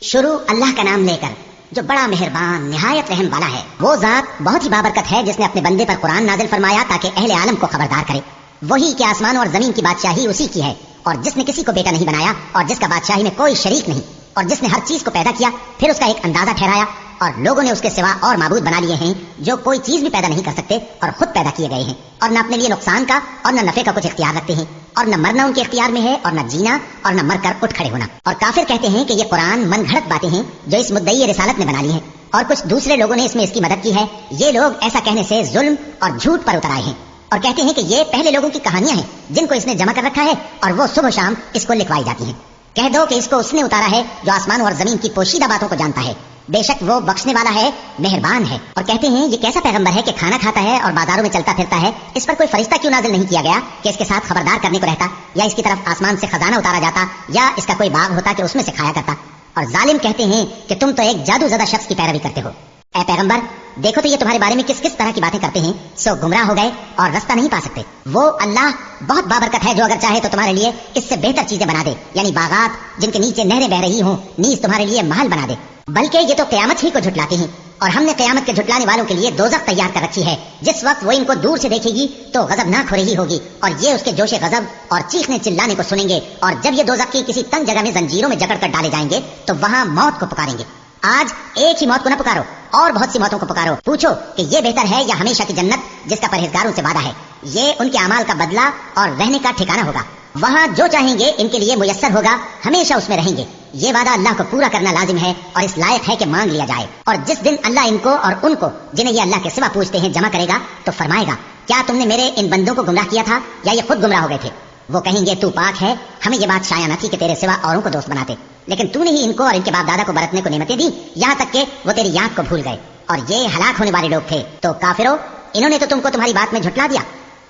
شروع اللہ کا نام لے کر جو بڑا مہربان نہایت رحم والا ہے۔ وہ ذات بہت ہی بابرکت ہے جس نے اپنے بندے پر قرآن نازل فرمایا تاکہ اہل عالم کو خبردار کرے۔ وہی کہ آسمان اور زمین کی بادشاہی اسی کی ہے، اور جس نے کسی کو بیٹا نہیں بنایا اور جس کا بادشاہی میں کوئی شریک نہیں، اور جس نے ہر چیز کو پیدا کیا پھر اس کا ایک اندازہ ٹھہرایا، اور لوگوں نے اس کے سوا اور معبود بنا لیے ہیں جو کوئی چیز بھی پیدا نہیں کر سکتے اور خود پیدا کیے گئے ہیں، اور نہ اپنے لیے نقصان کا اور نہ نفع کا کچھ اختیار رکھتے ہیں، اور نہ مرنا ان کے اختیار میں ہے اور نہ جینا اور نہ مر کر اٹھ کھڑے ہونا۔ اور کافر کہتے ہیں کہ یہ قرآن من گھڑت باتیں ہیں جو اس مدعی رسالت نے بنا لی ہیں، اور کچھ دوسرے لوگوں نے اس میں اس کی مدد کی ہے۔ یہ لوگ ایسا کہنے سے ظلم اور جھوٹ پر اتر آئے ہیں، اور کہتے ہیں کہ یہ پہلے لوگوں کی کہانیاں ہیں جن کو اس نے جمع کر رکھا ہے اور وہ صبح شام اس کو لکھوائی جاتی ہیں۔ کہہ دو کہ اس کو اس نے اتارا ہے جو آسمان اور زمین کی پوشیدہ باتوں کو جانتا ہے، بے شک وہ بخشنے والا ہے، مہربان ہے۔ اور کہتے ہیں یہ کیسا پیغمبر ہے کہ کھانا کھاتا ہے اور بازاروں میں چلتا پھرتا ہے، اس پر کوئی فرشتہ کیوں نازل نہیں کیا گیا کہ اس کے ساتھ خبردار کرنے کو رہتا، یا اس کی طرف آسمان سے خزانہ اتارا جاتا، یا اس کا کوئی باغ ہوتا کہ اس میں سے کھایا کرتا۔ اور ظالم کہتے ہیں کہ تم تو ایک جادو زدہ شخص کی پیروی کرتے ہو۔ اے پیغمبر دیکھو تو یہ تمہارے بارے میں کس کس طرح کی باتیں کرتے ہیں، سو گمراہ ہو گئے اور رستہ نہیں پا سکتے۔ وہ اللہ بہت بابرکت ہے جو اگر چاہے تو تمہارے لیے اس سے بہتر چیزیں بنا دے، یعنی باغات جن کے نیچے نہریں بہ رہی ہوں، نیز تمہارے لیے محل بنا دے۔ بلکہ یہ تو قیامت ہی کو جھٹلاتے ہیں، اور ہم نے قیامت کے جھٹلانے والوں کے لیے دوزخ تیار کر رکھی ہے۔ جس وقت وہ ان کو دور سے دیکھے گی تو غضبناک ہو رہی ہوگی، اور یہ اس کے جوش غضب اور چیخنے چلانے کو سنیں گے، اور جب یہ دوزخ کی کسی تنگ جگہ میں زنجیروں میں جکڑ کر ڈالے جائیں گے تو وہاں موت کو پکاریں گے۔ آج ایک ہی موت کو نہ پکارو، اور بہت سی موتوں کو پکارو، پوچھو کہ یہ بہتر ہے یا ہمیشہ کی جنت جس کا پرہیزگاروں سے وعدہ ہے۔ یہ ان کے اعمال کا بدلہ اور رہنے کا ٹھکانہ ہوگا، وہاں جو چاہیں گے ان کے لیے میسر ہوگا، ہمیشہ اس میں رہیں گے۔ یہ وعدہ اللہ کو پورا کرنا لازم ہے اور اس لائق ہے کہ مانگ لیا جائے۔ اور جس دن اللہ ان کو اور ان کو جنہیں یہ اللہ کے سوا پوچھتے ہیں جمع کرے گا تو فرمائے گا، کیا تم نے میرے ان بندوں کو گمراہ کیا تھا یا یہ خود گمراہ ہو گئے تھے؟ وہ کہیں گے تو پاک ہے، ہمیں یہ بات شایع نہ تھی کہ تیرے سوا اوروں کو دوست بناتے، لیکن تو نے ہی ان کو اور ان کے باپ دادا کو برتنے کو نعمتیں دی، یہاں تک کہ وہ تیری یاد کو بھول گئے، اور یہ ہلاک ہونے والے لوگ تھے۔ تو کافرو، انہوں نے تو تم کو تمہاری بات میں جھٹلا دیا،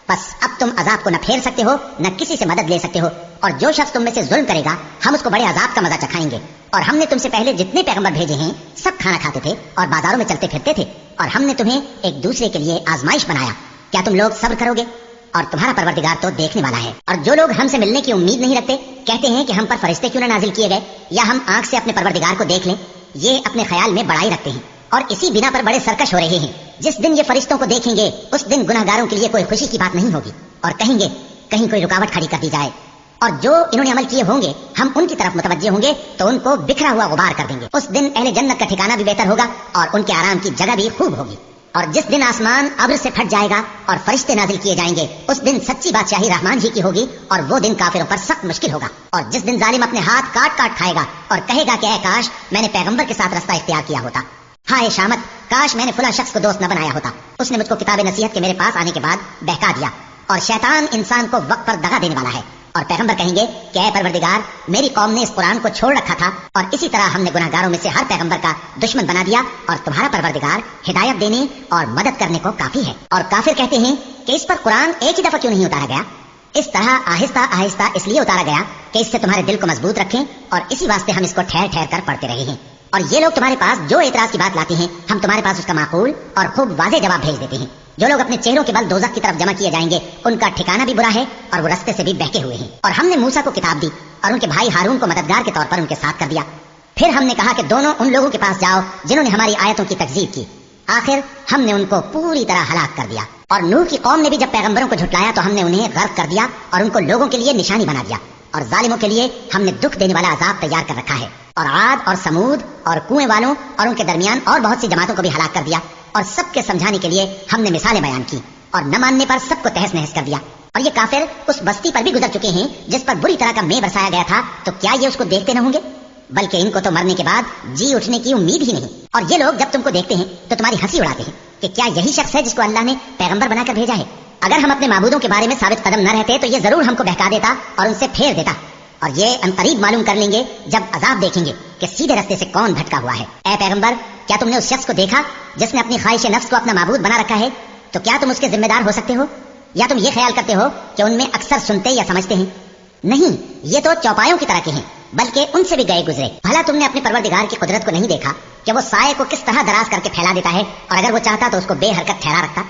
بس اب تم عذاب کو نہ پھیر سکتے ہو نہ کسی سے مدد لے سکتے ہو، اور جو شخص تم میں سے ظلم کرے گا ہم اس کو بڑے عذاب کا مزہ چکھائیں گے۔ اور ہم نے تم سے پہلے جتنے پیغمبر بھیجے ہیں سب کھانا کھاتے تھے اور بازاروں میں چلتے پھرتے تھے، اور ہم نے تمہیں ایک دوسرے کے لیے آزمائش بنایا، کیا تم لوگ صبر کرو گے؟ اور تمہارا پروردگار تو دیکھنے والا ہے۔ اور جو لوگ ہم سے ملنے کی امید نہیں رکھتے کہتے ہیں کہ ہم پر فرشتے کیوں نہ نازل کیے گئے، یا ہم آنکھ سے اپنے پروردگار کو دیکھ لیں۔ یہ اپنے خیال میں بڑائی رکھتے ہیں اور اسی بنا پر بڑے سرکش ہو رہے ہیں۔ جس دن یہ فرشتوں کو دیکھیں گے اس دن گناہگاروں کے لیے کوئی خوشی کی بات نہیں ہوگی، اور کہیں گے کہیں کوئی رکاوٹ کھڑی کر دی جائے، اور جو انہوں نے عمل کیے ہوں گے ہم ان کی طرف متوجہ ہوں گے تو ان کو بکھرا ہوا غبار کر دیں گے۔ اس دن اہل جنت کا ٹھکانہ بھی بہتر ہوگا اور ان کے آرام کی جگہ بھی خوب ہوگی۔ اور جس دن آسمان ابر سے پھٹ جائے گا اور فرشتے نازل کیے جائیں گے اس دن سچی بادشاہی رحمان ہی کی ہوگی، اور وہ دن کافروں پر سخت مشکل ہوگا۔ اور جس دن ظالم اپنے ہاتھ کاٹ کاٹ کھائے گا اور کہے گا کہ اے کاش میں نے پیغمبر کے ساتھ رستہ اختیار کیا ہوتا، ہائے شامت، کاش میں نے فلاں شخص کو دوست نہ بنایا ہوتا، اس نے مجھ کو کتاب نصیحت کے میرے پاس آنے کے بعد بہکا دیا۔ اور شیطان انسان کو وقت پر دغا دینے والا ہے، اور پیغمبر کہیں گے کہ اے پروردگار میری قوم نے اس قرآن کو چھوڑ رکھا تھا، اور اسی طرح ہم نے گناہگاروں میں سے ہر پیغمبر کا دشمن بنا دیا، اور تمہارا پروردگار ہدایت دینے اور مدد کرنے کو کافی ہے۔ اور کافر کہتے ہیں کہ اس پر قرآن ایک ہی دفعہ کیوں نہیں اتارا گیا؟ اس طرح آہستہ آہستہ اس لیے اتارا گیا کہ اس سے تمہارے دل کو مضبوط رکھیں، اور اسی واسطے ہم اس کو ٹھہر ٹھہر کر پڑھتے رہے ہیں۔ اور یہ لوگ تمہارے پاس جو اعتراض کی بات لاتے ہیں ہم تمہارے پاس اس کا معقول اور خوب واضح جواب بھیج دیتے ہیں۔ جو لوگ اپنے چہروں کے بل دوزخ کی طرف جمع کیے جائیں گے ان کا ٹھکانہ بھی برا ہے اور وہ رستے سے بھی بہکے ہوئے ہیں۔ اور ہم نے موسیٰ کو کتاب دی اور ان کے بھائی ہارون کو مددگار کے طور پر ان کے ساتھ کر دیا۔ پھر ہم نے کہا کہ دونوں ان لوگوں کے پاس جاؤ جنہوں نے ہماری آیتوں کی تکذیب کی، آخر ہم نے ان کو پوری طرح ہلاک کر دیا۔ اور نوح کی قوم نے بھی جب پیغمبروں کو جھٹلایا تو ہم نے انہیں غرق کر دیا اور ان کو لوگوں کے لیے نشانی بنا دیا، اور ظالموں کے لیے ہم نے دکھ دینے والا عذاب تیار کر رکھا ہے۔ اور عاد اور سمود اور کنویں والوں اور ان کے درمیان اور بہت سی جماعتوں کو بھی ہلاک کر دیا، اور سب کے سمجھانے کے لیے ہم نے مثالیں بیان کی، اور نہ ماننے پر سب کو تہس نہس کر دیا۔ اور یہ کافر اس بستی پر بھی گزر چکے ہیں جس پر بری طرح کا مے برسایا گیا تھا، تو کیا یہ اس کو دیکھتے نہ ہوں گے؟ بلکہ ان کو تو مرنے کے بعد جی اٹھنے کی امید ہی نہیں۔ اور یہ لوگ جب تم کو دیکھتے ہیں تو تمہاری ہنسی اڑاتے ہیں کہ کیا یہی شخص ہے جس کو اللہ نے پیغمبر بنا کر بھیجا ہے؟ اگر ہم اپنے معبودوں کے بارے میں ثابت قدم نہ رہتے تو یہ ضرور ہم کو بہکا دیتا اور ان سے پھیر دیتا، اور یہ عنقریب معلوم کر لیں گے جب عذاب دیکھیں گے کہ سیدھے رستے سے کون بھٹکا ہوا ہے۔ اے پیغمبر، کیا تم نے اس شخص کو دیکھا جس نے اپنی خواہش نفس کو اپنا معبود بنا رکھا ہے؟ تو کیا تم اس کے ذمہ دار ہو سکتے ہو، یا تم یہ خیال کرتے ہو کہ ان میں اکثر سنتے یا سمجھتے ہیں؟ نہیں، یہ تو چوپایوں کی طرح کے ہیں، بلکہ ان سے بھی گئے گزرے۔ بھلا تم نے اپنے پروردگار کی قدرت کو نہیں دیکھا کہ وہ سائے کو کس طرح دراز کر کے پھیلا دیتا ہے، اور اگر وہ چاہتا تو اس کو بے حرکت ٹھہرا رکھتا؟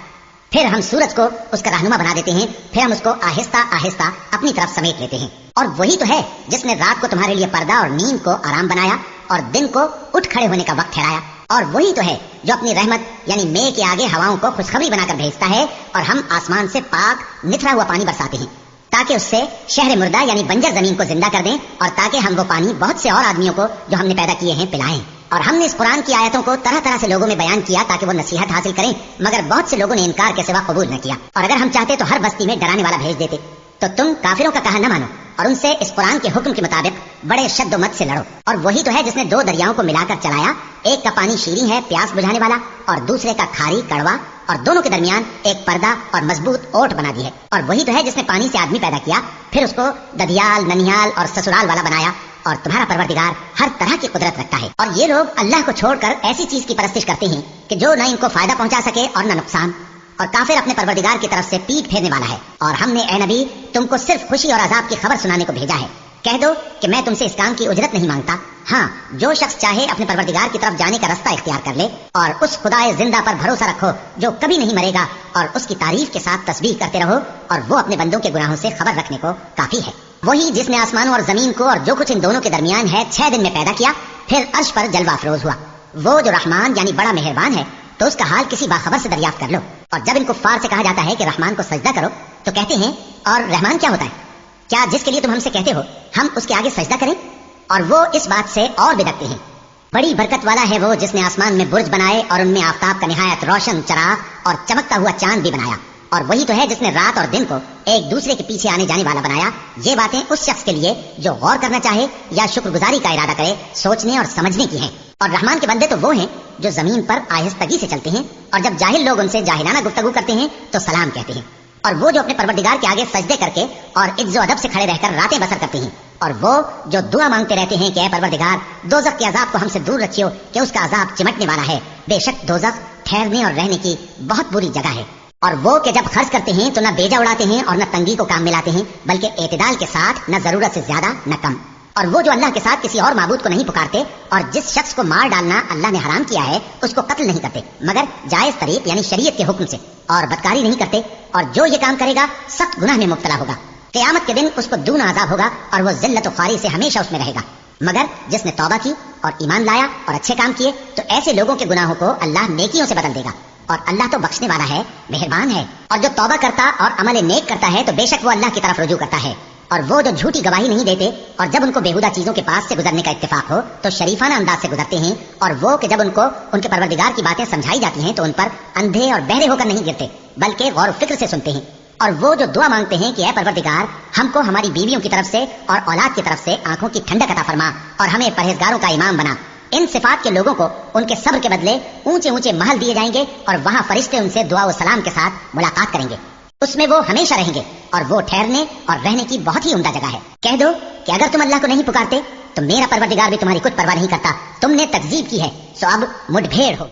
پھر ہم سورج کو اس کا رہنما بنا دیتے ہیں، پھر ہم اس کو آہستہ آہستہ اپنی طرف سمیٹ لیتے ہیں۔ اور وہی تو ہے جس نے رات کو تمہارے لیے پردہ اور نیند کو آرام بنایا، اور دن کو اٹھ کھڑے ہونے کا وقت ٹھہرایا، اور وہی تو ہے جو اپنی رحمت یعنی مے کے آگے ہواؤں کو خوشخبری بنا کر بھیجتا ہے، اور ہم آسمان سے پاک نتھرا ہوا پانی برساتے ہیں تاکہ اس سے شہر مردہ یعنی بنجر زمین کو زندہ کر دیں، اور تاکہ ہم وہ پانی بہت سے اور آدمیوں کو جو ہم نے پیدا کیے ہیں پلائیں۔ اور ہم نے اس قرآن کی آیتوں کو طرح طرح سے لوگوں میں بیان کیا تاکہ وہ نصیحت حاصل کریں، مگر بہت سے لوگوں نے انکار کے سوا قبول نہ کیا، اور اگر ہم چاہتے تو ہر بستی میں ڈرانے والا بھیج دیتے۔ تو تم کافروں کا کہا نہ مانو اور ان سے اس قرآن کے حکم کے مطابق بڑے شد و مت سے لڑو، اور وہی تو ہے جس نے دو دریاؤں کو ملا کر چلایا، ایک کا پانی شیریں ہے پیاس بجھانے والا، اور دوسرے کا کھاری کڑوا، اور دونوں کے درمیان ایک پردہ اور مضبوط اوٹ بنا دی ہے، اور وہی تو ہے جس نے پانی سے آدمی پیدا کیا، پھر اس کو ددیال ننیال اور سسرال والا بنایا، اور تمہارا پروردگار ہر طرح کی قدرت رکھتا ہے۔ اور یہ لوگ اللہ کو چھوڑ کر ایسی چیز کی پرستش کرتے ہیں کہ جو نہ ان کو فائدہ پہنچا سکے اور نہ نقصان، اور کافر اپنے پروردگار کی طرف سے پیٹ پھیرنے والا ہے۔ اور ہم نے اے نبی تم کو صرف خوشی اور عذاب کی خبر سنانے کو بھیجا ہے، کہہ دو کہ میں تم سے اس کام کی اجرت نہیں مانگتا، ہاں جو شخص چاہے اپنے پروردگار کی طرف جانے کا رستہ اختیار کر لے، اور اس خدائے زندہ پر بھروسہ رکھو جو کبھی نہیں مرے گا، اور اس کی تعریف کے ساتھ تسبیح کرتے رہو، اور وہ اپنے بندوں کے گناہوں سے خبر رکھنے کو کافی ہے۔ وہی جس نے آسمانوں اور زمین کو اور جو کچھ ان دونوں کے درمیان ہے 6 دن میں پیدا کیا، پھر عرش پر جلوہ افروز ہوا۔ وہ جو رحمان یعنی بڑا مہربان ہے، تو اس کا حال کسی باخبر سے دریافت کر لو۔ اور جب ان کفار سے کہا جاتا ہے کہ رحمان کو سجدہ کرو تو کہتے ہیں اور رحمان کیا ہوتا ہے؟ کیا جس کے لیے تم ہم سے کہتے ہو ہم اس کے آگے سجدہ کریں؟ اور وہ اس بات سے اور بدکتے ہیں۔ بڑی برکت والا ہے وہ جس نے آسمان میں برج بنائے اور ان میں آفتاب کا نہایت روشن چراغ اور چمکتا ہوا چاند بھی بنایا، اور وہی تو ہے جس نے رات اور دن کو ایک دوسرے کے پیچھے آنے جانے والا بنایا۔ یہ باتیں اس شخص کے لیے جو غور کرنا چاہے یا شکر گزاری کا ارادہ کرے سوچنے اور سمجھنے کی ہیں۔ اور رحمان کے بندے تو وہ ہیں جو زمین پر آہستگی سے چلتے ہیں، اور جب جاہل لوگ ان سے جاہلانہ گفتگو کرتے ہیں تو سلام کہتے ہیں، اور وہ جو اپنے پروردگار کے آگے سجدے کر کے اور عز و ادب سے کھڑے رہ کر راتیں بسر کرتے ہیں، اور وہ جو دعا مانگتے رہتے ہیں کہ اے پروردگار دوزخ کے عذاب کو ہم سے دور رکھیو کہ اس کا عذاب چمٹنے والا ہے، بے شک دوزخ ٹھہرنے اور رہنے کی بہت بری جگہ ہے۔ اور وہ کہ جب خرچ کرتے ہیں تو نہ بیجا اڑاتے ہیں اور نہ تنگی کو کام میں لاتے ہیں، بلکہ اعتدال کے ساتھ، نہ ضرورت سے زیادہ نہ کم۔ اور وہ جو اللہ کے ساتھ کسی اور معبود کو نہیں پکارتے، اور جس شخص کو مار ڈالنا اللہ نے حرام کیا ہے اس کو قتل نہیں کرتے مگر جائز طریق یعنی شریعت کے حکم سے، اور بدکاری نہیں کرتے، اور جو یہ کام کرے گا سخت گناہ میں مبتلا ہوگا، قیامت کے دن اس کو دونا عذاب ہوگا اور وہ ذلت و خواری سے ہمیشہ اس میں رہے گا۔ مگر جس نے توبہ کی اور ایمان لایا اور اچھے کام کیے تو ایسے لوگوں کے گناہوں کو اللہ نیکیوں سے بدل دے گا، اور اللہ تو بخشنے والا ہے، مہربان ہے۔ اور جو توبہ کرتا اور عمل نیک کرتا ہے تو بے شک وہ اللہ کی طرف رجوع کرتا ہے۔ اور وہ جو جھوٹی گواہی نہیں دیتے اور جب ان کو بےہودہ چیزوں کے پاس سے گزرنے کا اتفاق ہو تو شریفانہ انداز سے گزرتے ہیں، اور وہ کہ جب ان کو ان کے پروردگار کی باتیں سمجھائی جاتی ہیں تو ان پر اندھے اور بہرے ہو کر نہیں گرتے بلکہ غور و فکر سے سنتے ہیں۔ اور وہ جو دعا مانگتے ہیں کہ اے پروردگار ہم کو ہماری بیویوں کی طرف سے اور اولاد کی طرف سے آنکھوں کی ٹھنڈک عطا فرما اور ہمیں پرہیزگاروں کا امام بنا، ان صفات کے لوگوں کو ان کے صبر کے بدلے اونچے اونچے محل دیے جائیں گے، اور وہاں فرشتے ان سے دعا و سلام کے ساتھ ملاقات کریں گے، اس میں وہ ہمیشہ رہیں گے، اور وہ ٹھہرنے اور رہنے کی بہت ہی عمدہ جگہ ہے۔ کہہ دو کہ اگر تم اللہ کو نہیں پکارتے تو میرا پروردگار بھی تمہاری کچھ پرواہ نہیں کرتا، تم نے تکذیب کی ہے سو اب مٹبھیڑ ہو۔